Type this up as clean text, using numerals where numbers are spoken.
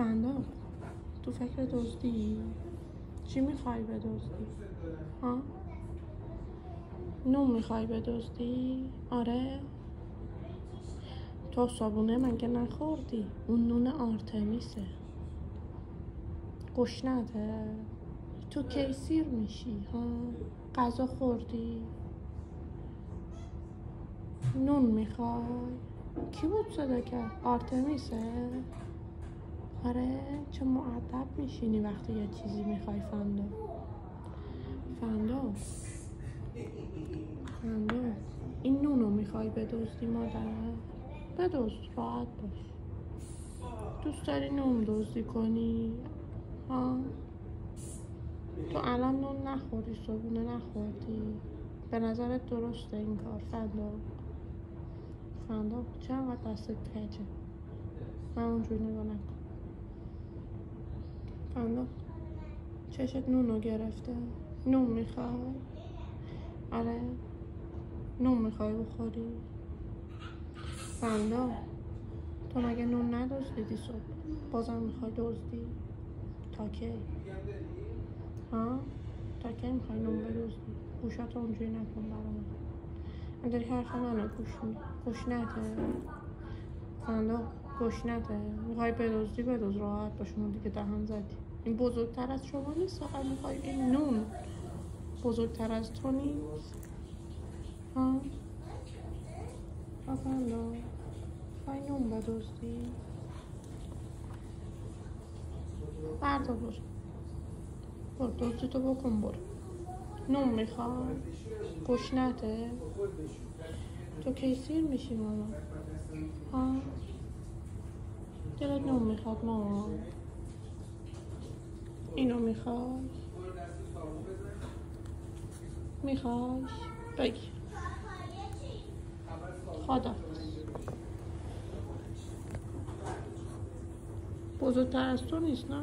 فندا، تو فکر دزدی؟ چی میخوای بدزدی؟ ها؟ نون میخوای بدزدی؟ آره؟ تو صابونه مگه نخوردی؟ اون نون آرتمیسه. گشنته؟ تو کی سیر میشی؟ ها؟ غذا خوردی؟ نون میخوای؟ کی بود صدا کرد؟ آرتمیسه؟ آره؟ چه مؤدب میشینی وقتی یه چیزی میخوای فندا. این نونو میخوای بدزدی مادر؟ بدزد، راحت باش. دوست داری نون دزدی کنی؟ ها؟ تو الان نون نخوری، صبحونه نخوردی. به نظرت درسته این کار فندا چه انقدر دستت کجه؟ من اونجوری نگاه نکن. فندا چشت نونو گرفته؟ نون میخوای؟ آره؟ نون میخوای بخوری؟ فندا تو مگه نون ندزدیدی صبح؟ بازم میخوای دزدی؟ تا کی؟ ها؟ تا کی میخوای نون بدزدی؟ گوشاتو اونجوری نکن برام. من داری حرف منو گوش میدی. گشنته؟ فندا گشنته؟ میخوای بدزدی بدزد، راحت باش. اون دیگه دهن زدی. این بزرگتر از شما نیست؟ فقط میخوای این نون بزرگتر از تو نیست؟ ها؟ فندا میخوای نون بدزدی؟ بردا برو دزدی تو بکن برو. نون میخوای؟ گشنته؟ تو کی سیر میشی ماما؟ ها؟ دلت نون میخواد ماما؟ اینو میخوای؟ میخوایش؟ بگی. خداحافظ. بزرگتر از تو نیست نه؟